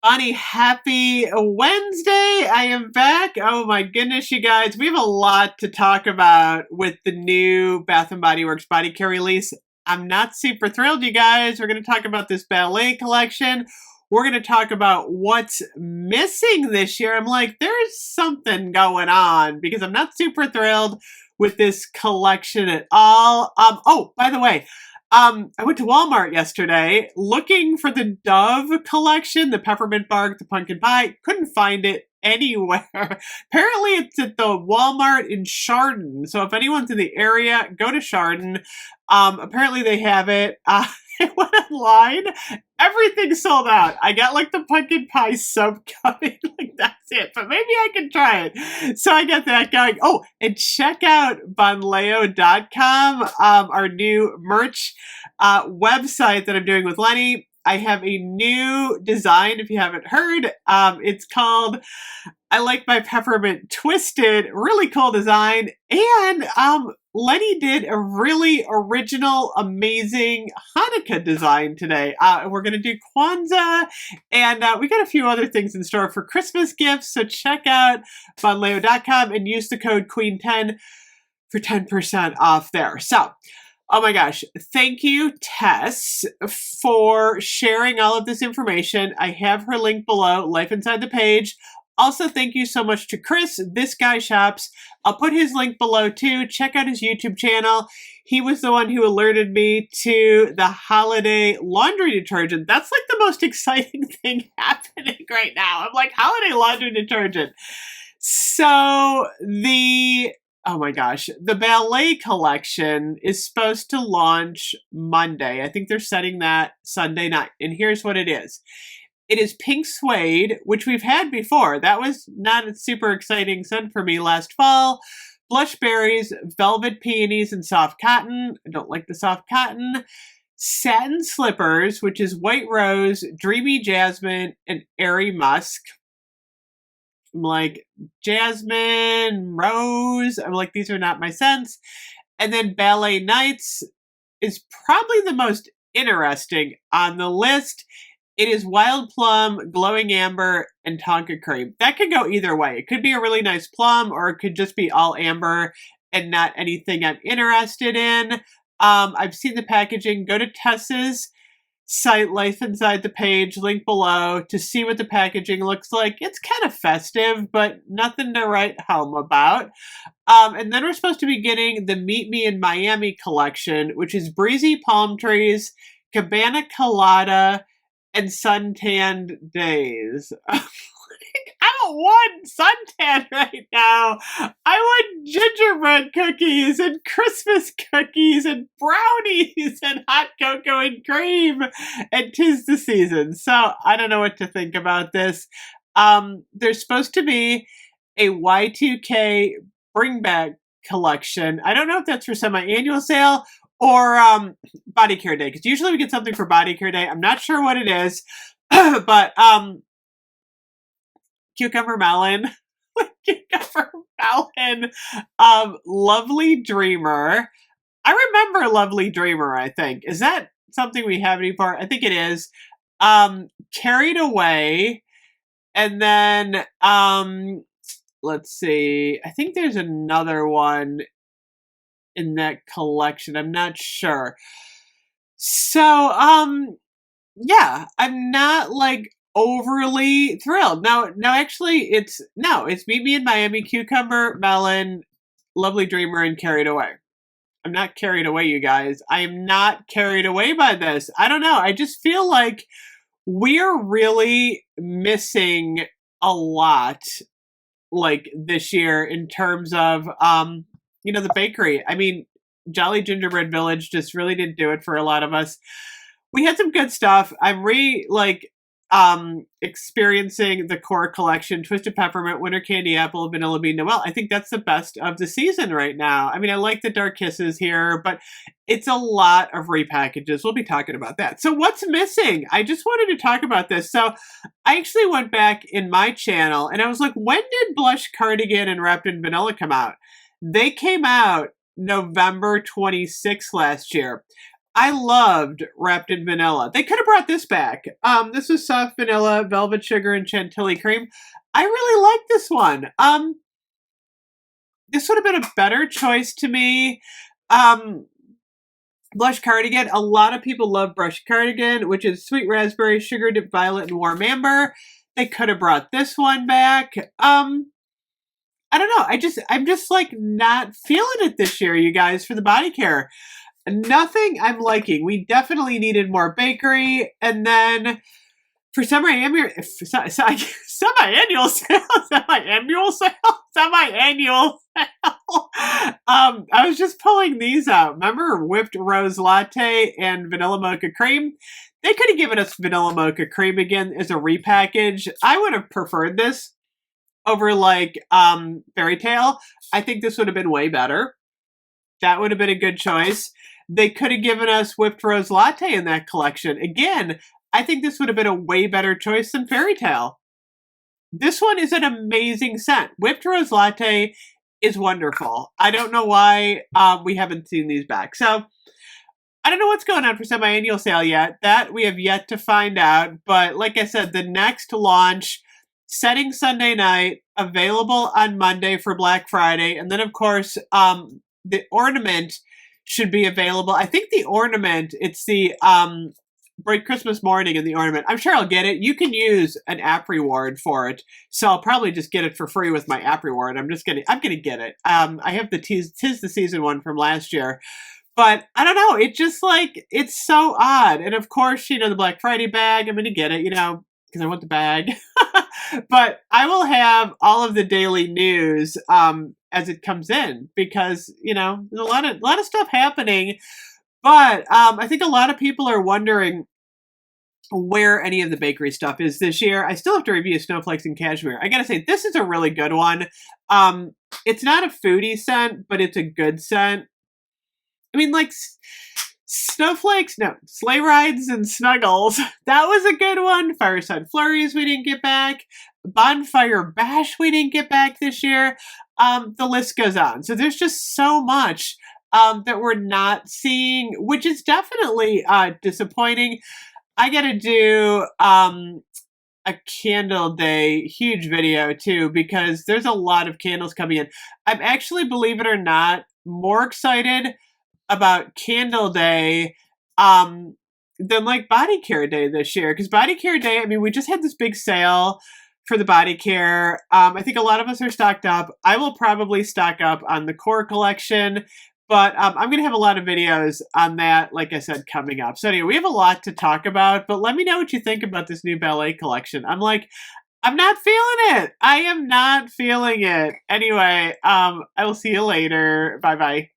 Bonnie, happy Wednesday. I am back. Oh my goodness, you guys. We have a lot to talk about with the new Bath and Body Works body care release. I'm not super thrilled, you guys. We're going to talk about this ballet collection. We're going to talk about what's missing this year. I'm like, there's something going on because I'm not super thrilled with this collection at all. Oh, by the way, I went to Walmart yesterday looking for the Dove collection, the peppermint bark, the pumpkin pie. Couldn't find it anywhere. Apparently, it's at the Walmart in Chardon. So if anyone's in the area, go to Chardon. Apparently, they have it. I went online. Everything's sold out. I got like the pumpkin pie soap coming. Like that's it. But maybe I can try it. So I got that going. Oh, and check out bonleo.com, our new merch website that I'm doing with Lenny. I have a new design, if you haven't heard. It's called I Like My Peppermint Twisted. Really cool design. And Lenny did a really original, amazing Hanukkah design today. We're going to do Kwanzaa, and we got a few other things in store for Christmas gifts. So check out bonleo.com and use the code QUEEN10 for 10% off there. So, oh my gosh. Thank you, Tess, for sharing all of this information. I have her link below, Life Inside the Page. Also, thank you so much to Chris, This Guy Shops. I'll put his link below too. Check out his YouTube channel. He was the one who alerted me to the holiday laundry detergent. That's like the most exciting thing happening right now. I'm like, holiday laundry detergent. So oh my gosh, the Ballet collection is supposed to launch Monday. I think they're setting that Sunday night. And here's what it is. It is pink suede, which we've had before. That was not a super exciting scent for me last fall. Blush berries, velvet peonies, and soft cotton. I don't like the soft cotton. Satin slippers, which is white rose, dreamy jasmine, and airy musk. I'm like, jasmine, rose. I'm like, these are not my scents. And then Ballet Nights is probably the most interesting on the list. It is wild plum, glowing amber, and tonka cream. That could go either way. It could be a really nice plum, or it could just be all amber and not anything I'm interested in. I've seen the packaging. Go to Tess's site, Life Inside the Page, link below, to see what the packaging looks like. It's kind of festive, but nothing to write home about. And then we're supposed to be getting the Meet Me in Miami collection, which is breezy palm trees, cabana colada, and suntanned days. I don't want suntan right now. I want gingerbread cookies and Christmas cookies and brownies and hot cocoa and cream. And 'tis the season. So I don't know what to think about this. There's supposed to be a Y2K bring back collection. I don't know if that's for semi-annual sale or body care day, because usually we get something for body care day. I'm not sure what it is, but cucumber melon, lovely dreamer. I remember lovely dreamer. I think, is that something we have anymore? I think it is. Carried away, and then let's see. I think there's another one in that collection. I'm not sure. So, yeah, I'm not like overly thrilled. Now actually it's Meet Me in Miami, cucumber, melon, lovely dreamer, and carried away. I'm not carried away, you guys. I am not carried away by this. I don't know. I just feel like we're really missing a lot like this year in terms of the bakery. I mean, Jolly Gingerbread Village just really didn't do it for a lot of us. We had some good stuff. I'm experiencing the core collection, Twisted Peppermint, Winter Candy Apple, Vanilla Bean Noel. I think that's the best of the season right now. I mean, I like the Dark Kisses here, but it's a lot of repackages. We'll be talking about that. So what's missing? I just wanted to talk about this. So I actually went back in my channel and I was like, when did Blush Cardigan and Wrapped in Vanilla come out? They came out November 26th last year. I loved Wrapped in Vanilla. They could have brought this back. This is soft vanilla, velvet sugar, and chantilly cream. I really like this one. This would have been a better choice to me. Um, Blush Cardigan. A lot of people love Blush Cardigan, which is sweet raspberry, sugar dipped violet, and warm amber. They could have brought this one back. I don't know. I'm just like not feeling it this year, you guys, for the body care. Nothing I'm liking. We definitely needed more bakery. And then for semi-annual sale, semi-annual sale, semi-annual sale. I was just pulling these out. Remember whipped rose latte and vanilla mocha cream? They could have given us vanilla mocha cream again as a repackage. I would have preferred this over like Fairy Tale. I think this would have been way better. That would have been a good choice. They could have given us whipped rose latte in that collection. Again, I think this would have been a way better choice than Fairy Tale. This one is an amazing scent. Whipped rose latte is wonderful. I don't know why we haven't seen these back. So I don't know what's going on for semi-annual sale yet. That we have yet to find out. But like I said, the next launch, setting Sunday night, available on Monday for Black Friday. And then, of course, the ornament should be available. I think the ornament, it's the Bright Christmas Morning in the ornament. I'm sure I'll get it. You can use an app reward for it. So I'll probably just get it for free with my app reward. I'm gonna get it. I have the Tis the Season one from last year. But I don't know. It just like, it's so odd. And of course, the Black Friday bag, I'm going to get it, because I want the bag. But I will have all of the daily news as it comes in because, there's a lot of stuff happening. But I think a lot of people are wondering where any of the bakery stuff is this year. I still have to review Snowflakes and Cashmere. I gotta say, this is a really good one. It's not a foodie scent, but it's a good scent. I mean, like, Snowflakes, no, Sleigh Rides and Snuggles. That was a good one. Fireside Flurries we didn't get back. Bonfire Bash we didn't get back this year. The list goes on. So there's just so much that we're not seeing, which is definitely disappointing. I gotta do a candle day huge video too because there's a lot of candles coming in. I'm actually, believe it or not, more excited about Candle Day than like Body Care Day this year. Because Body Care Day, I mean, we just had this big sale for the body care. I think a lot of us are stocked up. I will probably stock up on the core collection. But I'm going to have a lot of videos on that, like I said, coming up. So anyway, we have a lot to talk about. But let me know what you think about this new ballet collection. I'm not feeling it. I am not feeling it. Anyway, I will see you later. Bye-bye.